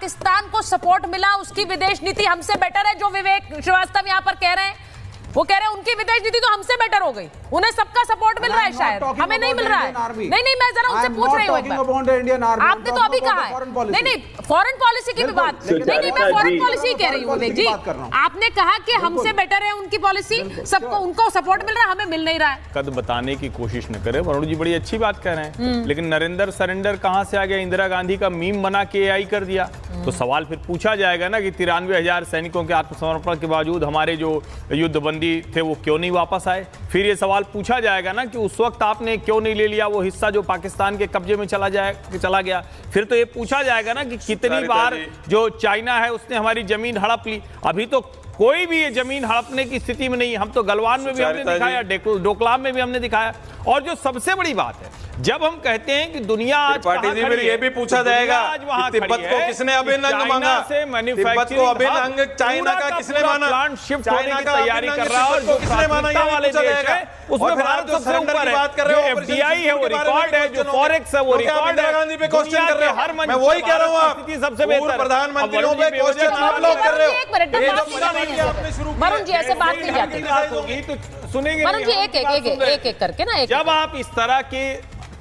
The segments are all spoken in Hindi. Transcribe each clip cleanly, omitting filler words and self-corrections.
पाकिस्तान को सपोर्ट मिला, उसकी विदेश नीति हमसे बेटर है, जो विवेक श्रीवास्तव यहाँ पर कह रहे हैं, वो कह रहे हैं उनकी विदेश नीति तो हमसे बेटर हो गई, उन्हें सबका सपोर्ट मिल रहा है, शायद हमें नहीं मिल रहा है। नहीं, मैं जरा उनसे पूछ रही हूँ एक बार, आपने तो अभी कहा है, नहीं फॉरेन पॉलिसी की भी बात, नहीं मैं फॉरेन पॉलिसी कह रही हूँ विवेक जी, आपने कहा कि हमसे बेटर है उनकी पॉलिसी, सबको उनको सपोर्ट मिल रहा है, हमें मिल नहीं रहा है। कद बताने की कोशिश न करे, वरुण जी बड़ी अच्छी बात कह रहे हैं, लेकिन नरेंद्र सरेंडर कहां से आ गया? इंदिरा गांधी का मीम बना के एआई कर दिया, तो सवाल फिर पूछा जाएगा ना कि 93,000 सैनिकों के आत्मसमर्पण के बावजूद हमारे जो युद्धबंदी थे वो क्यों नहीं वापस आए? फिर ये सवाल पूछा जाएगा ना कि उस वक्त आपने क्यों नहीं ले लिया वो हिस्सा जो पाकिस्तान के कब्जे में चला गया? फिर तो ये पूछा जाएगा ना कि कितनी बार जो चाइना है उसने हमारी जमीन हड़प ली। अभी तो कोई भी ये जमीन हड़पने की स्थिति में नहीं है। हम तो गलवान में भी हमने दिखाया, डोकलाम में भी हमने दिखाया। और जो सबसे बड़ी बात है, जब हम कहते हैं कि दुनिया आज पार्टी जी फिर ये भी पूछा जाएगा कि तिब्बत को किसने अभिन्न अंग मांगा, तिब्बत को अभिन्न अंग चाइना का किसने माना, प्लांट शिफ्ट होने की तैयारी कर रहा है और जो किसने माना ये वाले देश है उसमें भारत सबसे ऊपर है। बात कर रहे हो, एफडीआई है वो रिकॉर्ड है, जो फॉरेक्स है वो रिकॉर्ड है। गांधी पे क्वेश्चन कर रहे हो, हर मैं वही कह रहा हूं, आप सबसे बेहतर प्रधानमंत्री पे क्वेश्चन आप लोग कर रहे हो। एक मिनट वरुण जी, ऐसे बात नहीं जाती, तो सुनेंगे वरुण जी एक करके ना। जब आप इस तरह के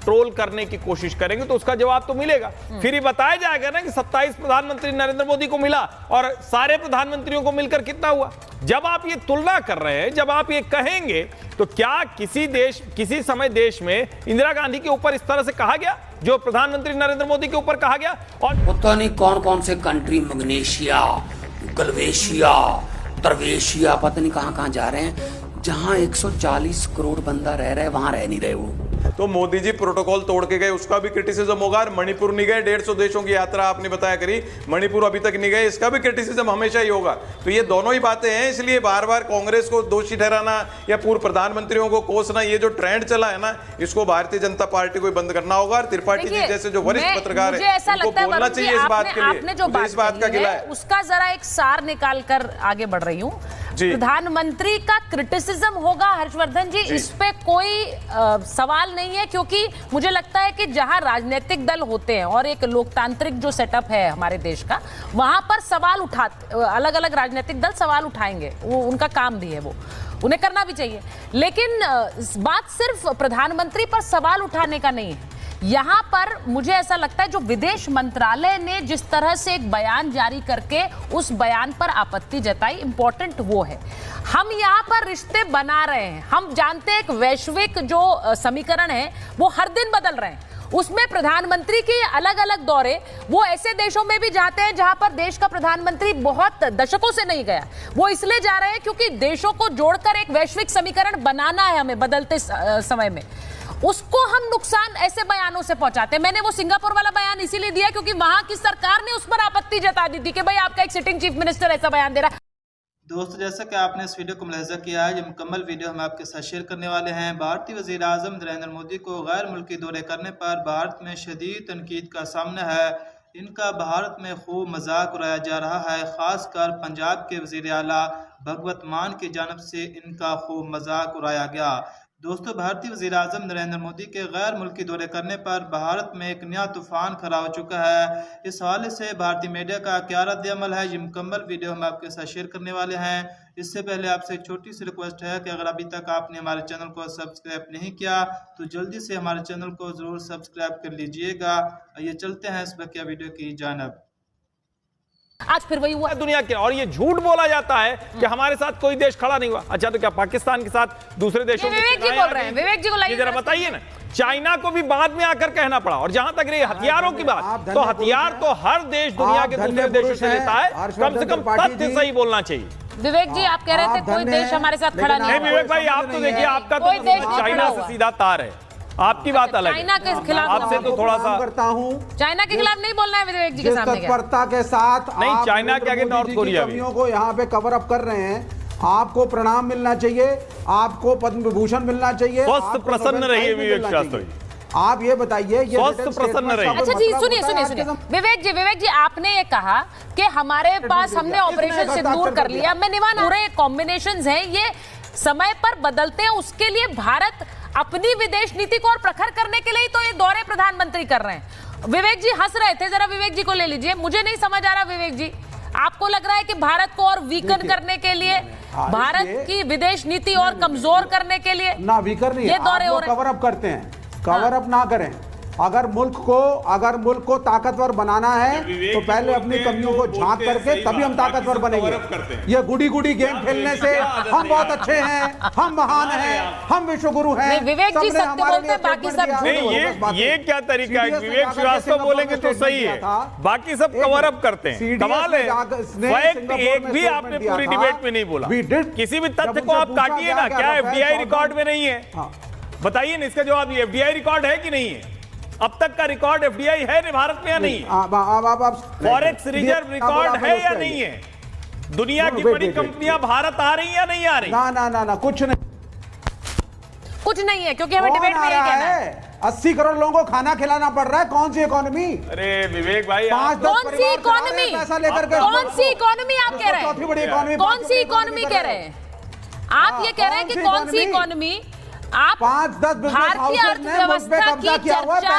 ट्रोल करने की कोशिश करेंगे तो उसका जवाब तो मिलेगा। फिर ये बताया जाएगा ना कि 27 प्रधानमंत्री नरेंद्र मोदी को मिला और सारे प्रधानमंत्रियों को मिलकर कितना हुआ। जब आप ये तुलना कर रहे हैं, जब आप ये कहेंगे, तो क्या किसी समय देश में इंदिरा गांधी के ऊपर इस तरह से कहा गया जो प्रधानमंत्री नरेंद्र मोदी के ऊपर कहा गया? और पता नहीं कौन कौन से कंट्री, मग्नेशिया, गलवेशिया, तरवेशिया, पता नहीं कहां कहां जा रहे हैं, जहां 140 करोड़ बंदा रह रहा है वहां रह नहीं रहे वो। तो मोदी जी प्रोटोकॉल तोड़ के गए, उसका भी क्रिटिसिज्म होगा। मणिपुर नहीं गए, 150 देशों की यात्रा आपने बताया करी, मणिपुर अभी तक नहीं गए, इसका भी क्रिटिसिज्म हमेशा ही होगा। तो ये दोनों ही बातें हैं, इसलिए बार बार कांग्रेस को दोषी ठहराना या पूर्व प्रधानमंत्रियों को कोसना, ये जो ट्रेंड चला है ना, इसको भारतीय जनता पार्टी को बंद करना होगा। त्रिपाठी जी जैसे जो वरिष्ठ पत्रकार है उनको बोलना चाहिए इस बात के लिए, जो इस बात का गिला है उसका जरा एक सार निकाल कर आगे बढ़ रही हूँ। प्रधानमंत्री का क्रिटिसिज्म होगा हर्षवर्धन जी, इस पे कोई सवाल नहीं है, क्योंकि मुझे लगता है कि जहां राजनीतिक दल होते हैं और एक लोकतांत्रिक जो सेटअप है हमारे देश का, वहां पर सवाल अलग अलग राजनीतिक दल सवाल उठाएंगे, वो उनका काम भी है, वो उन्हें करना भी चाहिए। लेकिन बात सिर्फ प्रधानमंत्री पर सवाल उठाने का नहीं है। यहां पर मुझे ऐसा लगता है जो विदेश मंत्रालय ने जिस तरह से एक बयान जारी करके उस बयान पर आपत्ति जताई, इंपॉर्टेंट वो है। हम यहां पर रिश्ते बना रहे हैं, हम जानते हैं एक वैश्विक जो समीकरण है वो हर दिन बदल रहे हैं, उसमें प्रधानमंत्री के अलग अलग दौरे वो ऐसे देशों में भी जाते हैं जहां पर देश का प्रधानमंत्री बहुत दशकों से नहीं गया। वो इसलिए जा रहे हैं क्योंकि देशों को जोड़कर एक वैश्विक समीकरण बनाना है हमें बदलते समय में। उसको हम नुकसान ऐसे बयानों से पहुंचाते हैं। मैंने वो सिंगापुर वाला बयान इसीलिए दिया क्योंकि वहां की सरकार ने उस पर आपत्ति जता दी थी कि भाई आपका एक सिटिंग चीफ मिनिस्टर ऐसा बयान दे रहा है। दोस्तों, जैसा कि आपने इस वीडियो को मुलाहिजा किया है, ये मुकम्मल वीडियो हम आपके साथ शेयर करने वाले हैं। भारतीय वज़ीर आज़म नरेंद्र मोदी को गैर मुल्की दौरे करने पर भारत में शदीद तनकीद का सामना है। इनका भारत में खूब मजाक उड़ाया जा रहा है, खासकर पंजाब के वज़ीर आला भगवत मान की जानिब से इनका खूब मजाक उड़ाया गया। दोस्तों, भारतीय वज़ीर आज़म नरेंद्र मोदी के गैर मुल्की दौरे करने पर भारत में एक नया तूफान खड़ा हो चुका है। इस हवाले से भारतीय मीडिया का क्या रद्द-ए-अमल है, ये मुकम्मल वीडियो हम आपके साथ शेयर करने वाले हैं। इससे पहले आपसे एक छोटी सी रिक्वेस्ट है कि अगर अभी तक आपने हमारे चैनल को सब्सक्राइब नहीं किया तो जल्दी से हमारे चैनल को ज़रूर सब्सक्राइब कर लीजिएगा। ये चलते हैं इस बकिया वीडियो की जानिब। आज फिर वही हुआ दुनिया के, और ये झूठ बोला जाता है कि हमारे साथ कोई देश खड़ा नहीं हुआ। अच्छा, तो क्या पाकिस्तान के साथ दूसरे देशों विवेक जी बोल रहे हैं, विवेक जी को लाइए जरा बताइए ना। चाइना को भी बाद में आकर कहना पड़ा। और जहां तक रही हथियारों की बात, तो हथियार तो हर देश दुनिया के दूसरे देशों से लेता है, कम से कम तथ्य सही बोलना चाहिए। विवेक जी, आप कह रहे थे कोई देश हमारे साथ खड़ा नहीं। विवेक भाई, आप तो देखिए, आपका तो चाइना से सीधा तार है, आपकी बात अलग है। चाइना के खिलाफ आपसे तो थोड़ा सा करता हूं, चाइना के खिलाफ नहीं बोलना है विवेक जी के सामने। तत्परता के साथ नहीं, चाइना के आगे नॉर्थ कोरिया भी को यहाँ पे कवर अप कर रहे हैं। आपको प्रणाम मिलना चाहिए, आपको पद्म विभूषण मिलना चाहिए। स्वस्थ प्रसन्न रहिए विवेक शास्त्री। आप ये बताइए, ये स्वस्थ प्रसन्न रहिए। अच्छा जी, सुनिए विवेक जी, आपने ये कहा कि हमारे पास हमने ऑपरेशन सिंदूर कर लिया। मैं निवान पूरे कॉम्बिनेशंस हैं, ये समय पर बदलते हैं। उसके लिए भारत अपनी विदेश नीति को और प्रखर करने के लिए तो ये दौरे प्रधानमंत्री कर रहे हैं। विवेक जी हंस रहे थे, जरा विवेक जी को ले लीजिए। मुझे नहीं समझ आ रहा विवेक जी, आपको लग रहा है कि भारत को और वीकन करने के लिए, भारत की विदेश नीति और कमजोर करने के लिए ना वीकर नहीं, ये दौरे हो रहे हैं। कवर अप करते हैं, कवर अप ना करें। अगर मुल्क को ताकतवर बनाना है तो पहले अपनी कमियों को झांक करके तभी हम ताकतवर बनेंगे। ये गुडी गुडी गेम खेलने से हम बहुत अच्छे हैं, हम महान हैं, हम विश्वगुरु हैं। विवेक जी सत्य बोलते हैं, बाकी सब झूठ। ये क्या तरीका है? विवेक श्रीवास्तव बोलेंगे तो सही है, बाकी सब कवर अप करते हैं। कमाल है, फैक्ट एक भी आपने पूरी डिबेट में नहीं बोला। किसी भी तथ्य को आप काटिए ना, क्या एफडीआई रिकॉर्ड में नहीं है? बताइए ना, इसका जवाब। एफडीआई रिकॉर्ड है कि नहीं है? अब तक का रिकॉर्ड एफडीआई है भारत में या नहीं है? फॉरेक्स रिजर्व रिकॉर्ड है या नहीं है? दुनिया की बड़ी कंपनियां भारत आ रही या नहीं आ रही? ना कुछ नहीं है, क्योंकि हमें डिबेट में यही कहना है। 80 करोड़ लोगों को खाना खिलाना पड़ रहा है। कौन सी इकोनॉमी? अरे विवेक भाई, कौन सी इकोनॉमी? पैसा लेकर के कौन सी इकोनॉमी आप कह रहे हैं? चौथी बड़ी इकोनॉमी। कौन सी इकोनॉमी कह रहे हैं आप? ये कह रहे हैं कि कौन सी इकोनॉमी? आप 5-10 भारतीय अर्थव्यवस्था की चर्चा,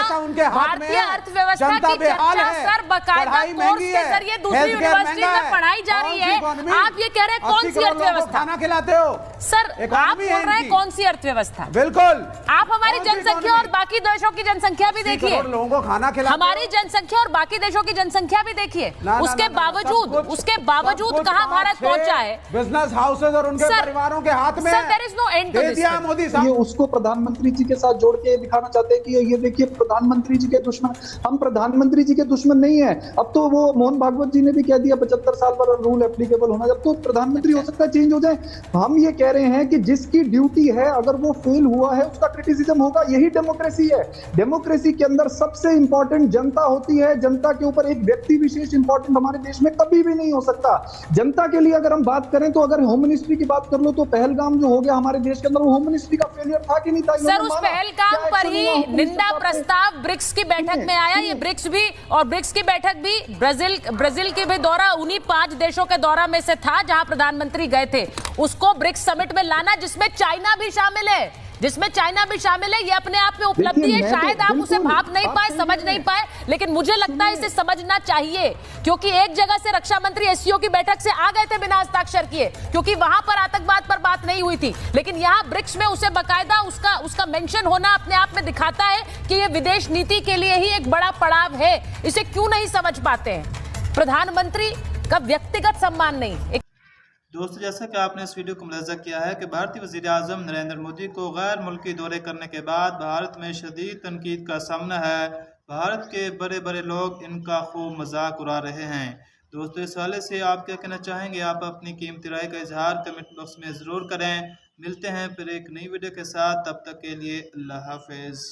भारतीय अर्थव्यवस्था की चर्चा सर बकायदा कोर्स के जरिए दूसरी यूनिवर्सिटी में पढ़ाई जा रही है। आप ये कह रहे हैं कौन सी अर्थव्यवस्था? खाना खिलाते हो सर, आप बोल रहे हैं कौन सी अर्थव्यवस्था? बिल्कुल। आप हमारी जनसंख्या और बाकी देशों की जनसंख्या भी देखिए, लोगों को खाना खिलाते, हमारी जनसंख्या और बाकी देशों की जनसंख्या भी देखिए। उसके बावजूद कहां भारत पहुंचा है? बिजनेस हाउसेज और उनके परिवारों के हाथ में। Sir, there is no end to this. Modi साहब उसको प्रधानमंत्री जी के साथ जोड़ के दिखाना चाहते हैं कि ये देखिए प्रधानमंत्री जी के दुश्मन। हम प्रधानमंत्री जी के दुश्मन नहीं है। अब तो वो मोहन भागवत जी ने भी कह दिया 75 साल पर रूल एप्लीकेबल होना, जब तो प्रधानमंत्री हो सकता है चेंज हो जाए। हम ये कह रहे हैं कि जिसकी ड्यूटी है, अगर वो फेल हुआ है उसका क्रिटिसिज्म होगा। यही डेमोक्रेसी है। डेमोक्रेसी के अंदर सबसे इंपॉर्टेंट जनता होती है। जनता के ऊपर एक व्यक्ति विशेष इंपॉर्टेंट हमारे देश में कभी भी नहीं हो सकता। जनता के लिए अगर हम बात करें तो अगर होम मिनिस्ट्री की बात कर लो तो पहलगाम जो हो गया हमारे देश के अंदर, वो होम मिनिस्ट्री का फेलियर था कि नहीं था? सर, उस पहलगाम पर ही निंदा प्रस्ताव ब्रिक्स की बैठक में आया। ये ब्रिक्स की बैठक भी ब्राजील की भी दौरा उन्हीं 5 देशों के दौरा में से था जहां प्रधानमंत्री गए थे। उसको ब्रिक्स समिट में लाना, जिसमें चाइना भी शामिल है, ये अपने आप में उपलब्धि है। शायद आप उसे भाप नहीं पाए, समझ नहीं पाए, लेकिन मुझे लगता है इसे समझना चाहिए, क्योंकि एक जगह से रक्षा मंत्री एससीओ की बैठक से आ गए थे बिना हस्ताक्षर किए, क्योंकि वहां पर आतंकवाद पर बात नहीं हुई थी। लेकिन यहां ब्रिक्स में उसे बकायदा उसका मेंशन होना अपने आप में दिखाता है कि यह विदेश नीति के लिए ही एक बड़ा पड़ाव है। इसे क्यों नहीं समझ पाते हैं? प्रधानमंत्री का व्यक्तिगत सम्मान नहीं। दोस्तों, जैसा कि आपने इस वीडियो को मुलाहिजा किया है कि भारतीय वज़ीर-ए-आज़म नरेंद्र मोदी को गैर मुल्की दौरे करने के बाद भारत में शदीद तनकीद का सामना है। भारत के बड़े बड़े लोग इनका खूब मजाक उड़ा रहे हैं। दोस्तों, इस हवाले से आप क्या कहना चाहेंगे? आप अपनी कीमती राय का इजहार कमेंट बॉक्स में ज़रूर करें। मिलते हैं फिर एक नई वीडियो के साथ, तब तक के लिए अल्लाह हाफिज़।